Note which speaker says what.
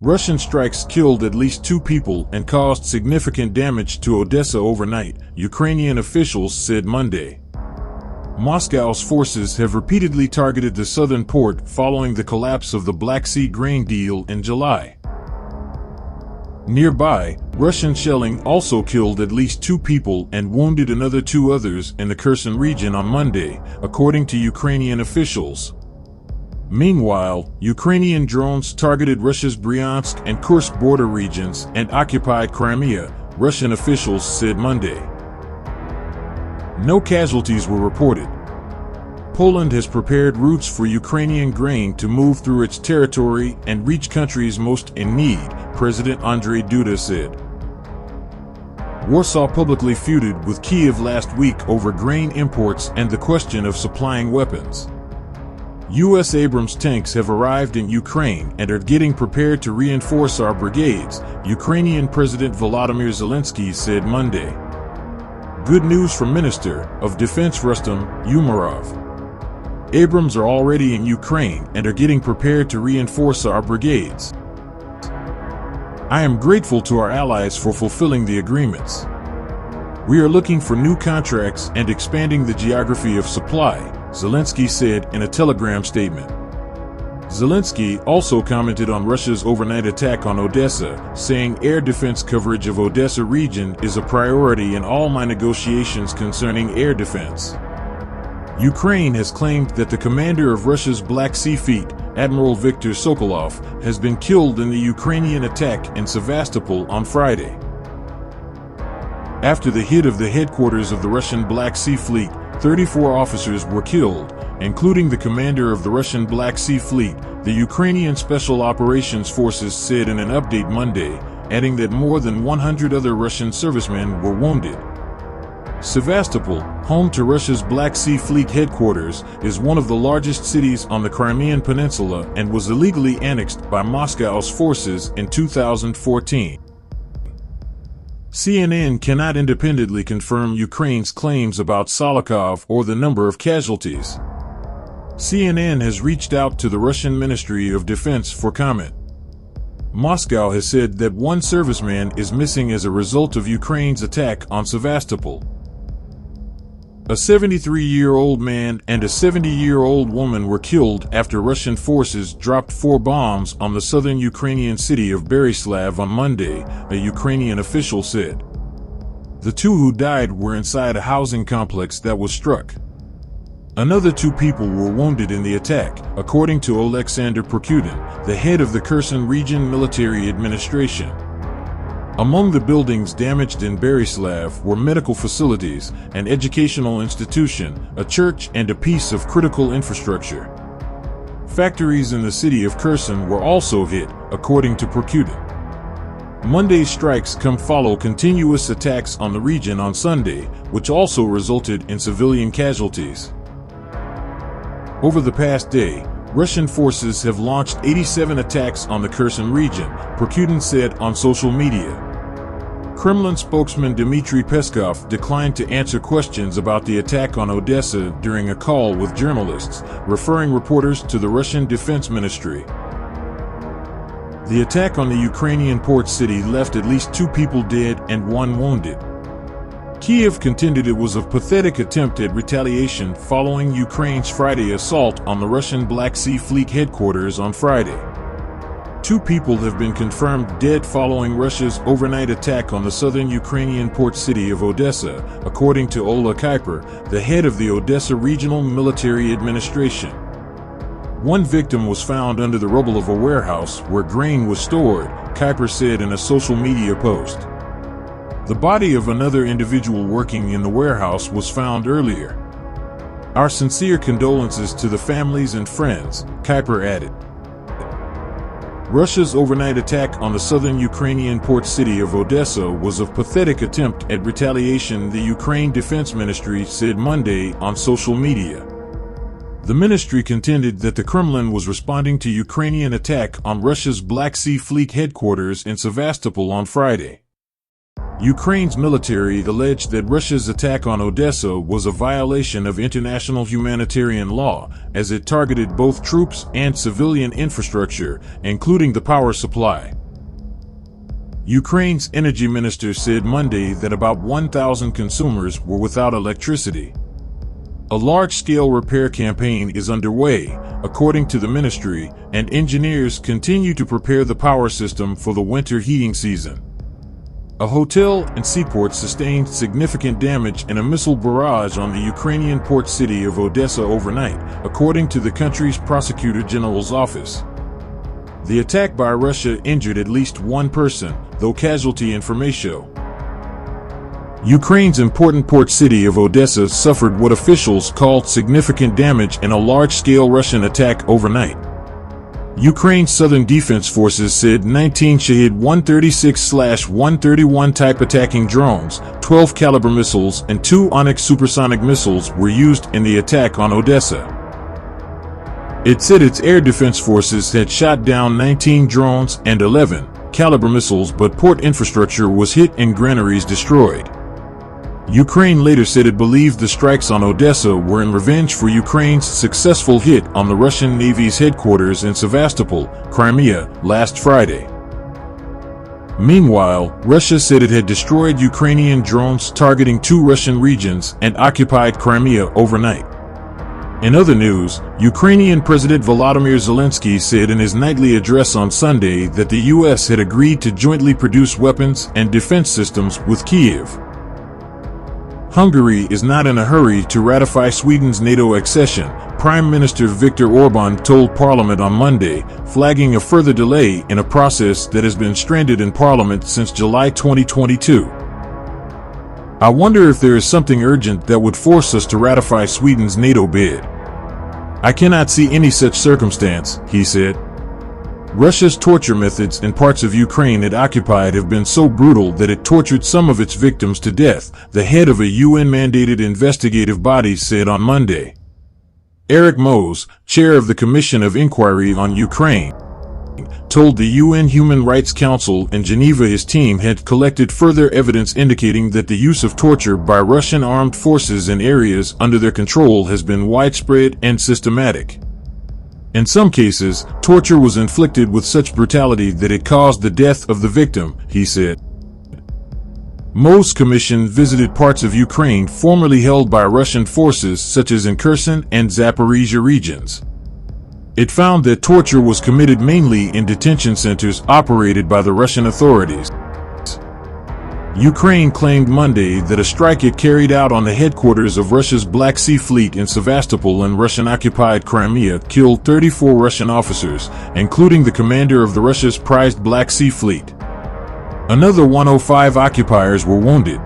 Speaker 1: Russian strikes killed at least 2 people and caused significant damage to Odessa overnight, Ukrainian officials said Monday. Moscow's forces have repeatedly targeted the southern port following the collapse of the Black Sea grain deal in July. Nearby, Russian shelling also killed at least 2 people and wounded another 2 others in the Kherson region on Monday, according to Ukrainian officials. Meanwhile, Ukrainian drones targeted Russia's Bryansk and Kursk border regions and occupied Crimea, Russian officials said Monday. No casualties were reported. Poland has prepared routes for Ukrainian grain to move through its territory and reach countries most in need, President Andrzej Duda said. Warsaw publicly feuded with Kyiv last week over grain imports and the question of supplying weapons. U.S. Abrams tanks have arrived in Ukraine and are getting prepared to reinforce our brigades, Ukrainian President Volodymyr Zelensky said Monday. Good news from Minister of Defense Rustem Umerov. Abrams are already in Ukraine and are getting prepared to reinforce our brigades. I am grateful to our allies for fulfilling the agreements. We are looking for new contracts and expanding the geography of supply, Zelensky said in a Telegram statement. Zelensky also commented on Russia's overnight attack on Odessa, saying air defense coverage of Odessa region is a priority in all my negotiations concerning air defense. Ukraine has claimed that the commander of Russia's Black Sea Fleet, Admiral Viktor Sokolov, has been killed in the Ukrainian attack in Sevastopol on Friday. After the hit of the headquarters of the Russian Black Sea Fleet, 34 officers were killed, including the commander of the Russian Black Sea Fleet, the Ukrainian Special Operations Forces said in an update Monday, adding that more than 100 other Russian servicemen were wounded. Sevastopol, home to Russia's Black Sea Fleet headquarters, is one of the largest cities on the Crimean Peninsula and was illegally annexed by Moscow's forces in 2014. CNN cannot independently confirm Ukraine's claims about Solokhov or the number of casualties. CNN has reached out to the Russian Ministry of Defense for comment. Moscow has said that 1 serviceman is missing as a result of Ukraine's attack on Sevastopol. A 73-year-old man and a 70-year-old woman were killed after Russian forces dropped 4 bombs on the southern Ukrainian city of Berislav on Monday, a Ukrainian official said. The 2 who died were inside a housing complex that was struck. Another 2 people were wounded in the attack, according to Alexander Prokudin, the head of the Kherson Region Military Administration. Among the buildings damaged in Berislav were medical facilities, an educational institution, a church, and a piece of critical infrastructure. Factories in the city of Kherson were also hit, according to Prokudin. Monday's strikes follow continuous attacks on the region on Sunday, which also resulted in civilian casualties. Over the past day, Russian forces have launched 87 attacks on the Kherson region, Prokudin said on social media. Kremlin spokesman Dmitry Peskov declined to answer questions about the attack on Odessa during a call with journalists, referring reporters to the Russian Defense Ministry. The attack on the Ukrainian port city left at least 2 people dead and 1 wounded. Kyiv contended it was a pathetic attempt at retaliation following Ukraine's Friday assault on the Russian Black Sea Fleet headquarters on Friday. 2 people have been confirmed dead following Russia's overnight attack on the southern Ukrainian port city of Odessa, according to Ola Kuiper, the head of the Odessa Regional Military Administration. 1 victim was found under the rubble of a warehouse where grain was stored, Kuiper said in a social media post. The body of another individual working in the warehouse was found earlier. Our sincere condolences to the families and friends, Kuiper added. Russia's overnight attack on the southern Ukrainian port city of Odessa was a pathetic attempt at retaliation, the Ukraine Defense Ministry said Monday on social media. The ministry contended that the Kremlin was responding to Ukrainian attack on Russia's Black Sea Fleet headquarters in Sevastopol on Friday. Ukraine's military alleged that Russia's attack on Odessa was a violation of international humanitarian law, as it targeted both troops and civilian infrastructure, including the power supply. Ukraine's energy minister said Monday that about 1,000 consumers were without electricity. A large-scale repair campaign is underway, according to the ministry, and engineers continue to prepare the power system for the winter heating season. A hotel and seaport sustained significant damage in a missile barrage on the Ukrainian port city of Odessa overnight, according to the country's prosecutor general's office. The attack by Russia injured at least one person, though casualty information show. Ukraine's important port city of Odessa suffered what officials called significant damage in a large-scale Russian attack overnight. Ukraine's Southern Defense Forces said 19 Shahed 136/131 type attacking drones, 12 caliber missiles, and 2 Onyx supersonic missiles were used in the attack on Odessa. It said its air defense forces had shot down 19 drones and 11 caliber missiles, but port infrastructure was hit and granaries destroyed. Ukraine later said it believed the strikes on Odessa were in revenge for Ukraine's successful hit on the Russian Navy's headquarters in Sevastopol, Crimea, last Friday. Meanwhile, Russia said it had destroyed Ukrainian drones targeting 2 Russian regions and occupied Crimea overnight. In other news, Ukrainian President Volodymyr Zelensky said in his nightly address on Sunday that the U.S. had agreed to jointly produce weapons and defense systems with Kyiv. Hungary is not in a hurry to ratify Sweden's NATO accession, Prime Minister Viktor Orban told Parliament on Monday, flagging a further delay in a process that has been stranded in Parliament since July 2022. I wonder if there is something urgent that would force us to ratify Sweden's NATO bid. I cannot see any such circumstance, he said. Russia's torture methods in parts of Ukraine it occupied have been so brutal that it tortured some of its victims to death, the head of a UN-mandated investigative body said on Monday. Eric Mose, chair of the Commission of Inquiry on Ukraine, told the UN Human Rights Council in Geneva his team had collected further evidence indicating that the use of torture by Russian armed forces in areas under their control has been widespread and systematic. In some cases, torture was inflicted with such brutality that it caused the death of the victim, he said. Mo's commission visited parts of Ukraine formerly held by Russian forces such as in Kherson and Zaporizhia regions. It found that torture was committed mainly in detention centers operated by the Russian authorities. Ukraine claimed Monday that a strike it carried out on the headquarters of Russia's Black Sea Fleet in Sevastopol in Russian-occupied Crimea killed 34 Russian officers, including the commander of the Russia's prized Black Sea Fleet. Another 105 occupiers were wounded.